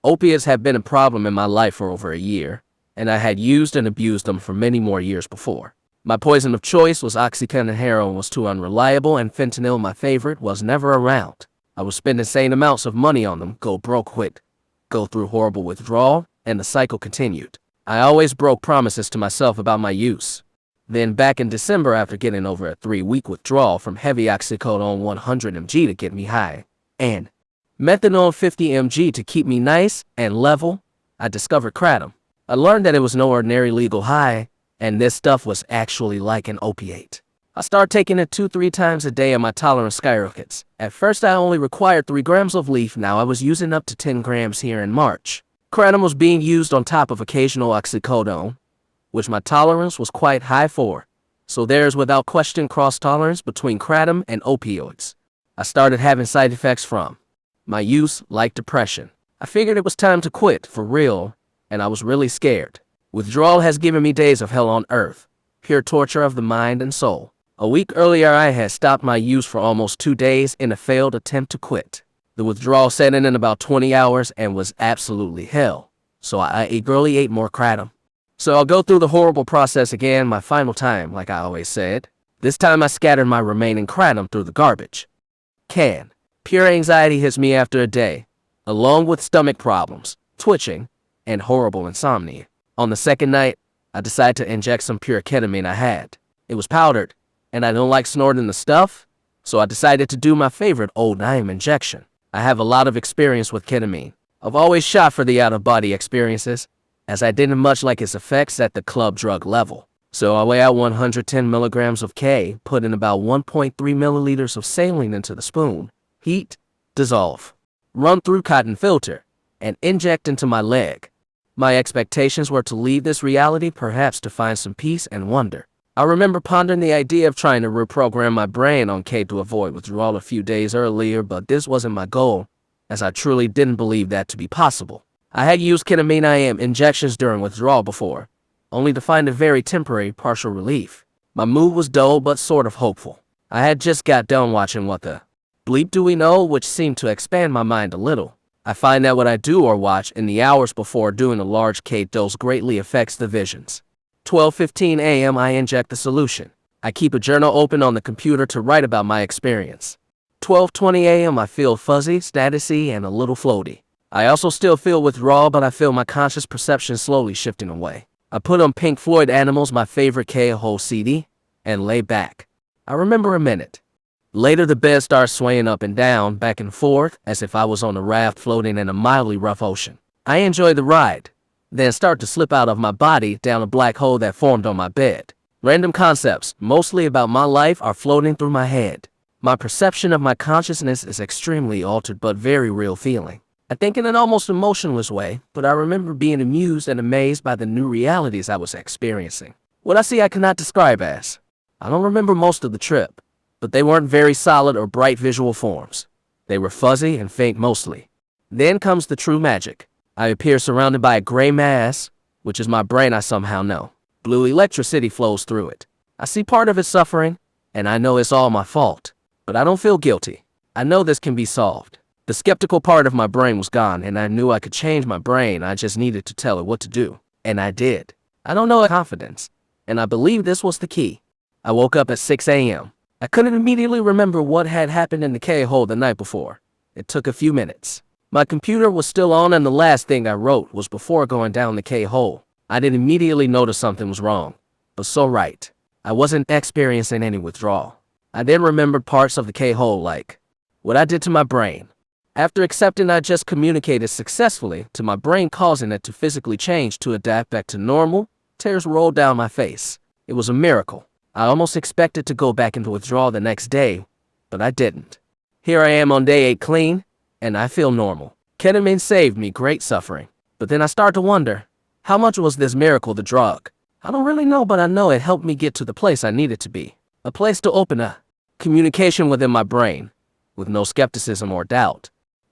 Opiates had been a problem in my life for over a year, and I had used and abused them for many more years before. My poison of choice was Oxycontin, and heroin was too unreliable, and fentanyl, my favorite, was never around. I would spend insane amounts of money on them, go broke quick, go through horrible withdrawal, and the cycle continued. I always broke promises to myself about my use. Then back in December, after getting over a 3-week withdrawal from heavy oxycodone 100 mg to get me high, and methadone 50 mg to keep me nice and level, I discovered kratom. I learned that it was no ordinary legal high, and this stuff was actually like an opiate. I started taking it 2-3 times a day and my tolerance skyrockets. At first I only required 3 grams of leaf, now I was using up to 10 grams here in March. Kratom was being used on top of occasional oxycodone, which my tolerance was quite high for. So there's without question cross-tolerance between kratom and opioids. I started having side effects from my use, like depression. I figured it was time to quit for real, and I was really scared. Withdrawal has given me days of hell on earth, pure torture of the mind and soul. A week earlier I had stopped my use for almost 2 days in a failed attempt to quit. The withdrawal set in about 20 hours and was absolutely hell, so I eagerly ate more kratom. So I'll go through the horrible process again, my final time, like I always said. This time I scattered my remaining kratom through the garbage can. Pure anxiety hits me after a day, along with stomach problems, twitching, and horrible insomnia. On the second night, I decided to inject some pure ketamine I had. It was powdered, and I don't like snorting the stuff, so I decided to do my favorite old IM injection. I have a lot of experience with ketamine. I've always shot for the out-of-body experiences, as I didn't much like its effects at the club drug level. So I weigh out 110 milligrams of K, put in about 1.3 milliliters of saline into the spoon, heat, dissolve, run through cotton filter, and inject into my leg. My expectations were to leave this reality, perhaps to find some peace and wonder. I remember pondering the idea of trying to reprogram my brain on K to avoid withdrawal a few days earlier, but this wasn't my goal, as I truly didn't believe that to be possible. I had used ketamine IM injections during withdrawal before, only to find a very temporary partial relief. My mood was dull but sort of hopeful. I had just got done watching What the Bleep Do We Know, which seemed to expand my mind a little. I find that what I do or watch in the hours before doing a large K dose greatly affects the visions. 12:15 a.m. I inject the solution. I keep a journal open on the computer to write about my experience. 12:20 a.m. I feel fuzzy, statusy, and a little floaty. I also still feel withdrawal, but I feel my conscious perception slowly shifting away. I put on Pink Floyd Animals, my favorite K-Hole CD, and lay back. I remember a minute. Later the bed starts swaying up and down, back and forth, as if I was on a raft floating in a mildly rough ocean. I enjoy the ride, then start to slip out of my body down a black hole that formed on my bed. Random concepts, mostly about my life, are floating through my head. My perception of my consciousness is extremely altered but very real feeling. I think in an almost emotionless way, but I remember being amused and amazed by the new realities I was experiencing. What I see I cannot describe as. I don't remember most of the trip, but they weren't very solid or bright visual forms. They were fuzzy and faint mostly. Then comes the true magic. I appear surrounded by a gray mass, which is my brain I somehow know. Blue electricity flows through it. I see part of it suffering, and I know it's all my fault. But I don't feel guilty. I know this can be solved. The skeptical part of my brain was gone, and I knew I could change my brain. I just needed to tell it what to do. And I did. I don't know confidence, and I believe this was the key. I woke up at 6 a.m. I couldn't immediately remember what had happened in the K-hole the night before. It took a few minutes. My computer was still on, and the last thing I wrote was before going down the K-hole. I didn't immediately notice something was wrong, but so right. I wasn't experiencing any withdrawal. I then remembered parts of the K-hole, like what I did to my brain. After accepting I just communicated successfully to my brain, causing it to physically change to adapt back to normal, tears rolled down my face. It was a miracle. I almost expected to go back into withdrawal the next day, but I didn't. Here I am on day 8 clean, and I feel normal. Ketamine saved me great suffering. But then I start to wonder, how much was this miracle the drug? I don't really know, but I know it helped me get to the place I needed to be. A place to open a communication within my brain, with no skepticism or doubt.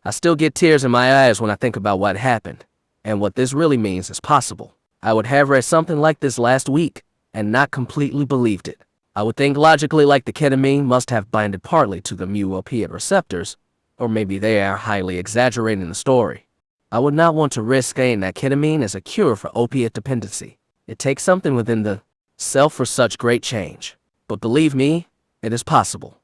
I still get tears in my eyes when I think about what happened, and what this really means is possible. I would have read something like this last week, and not completely believed it. I would think logically like the ketamine must have binded partly to the mu opiate receptors, or maybe they are highly exaggerating the story. I would not want to risk saying that ketamine is a cure for opiate dependency. It takes something within the self for such great change. But believe me, it is possible.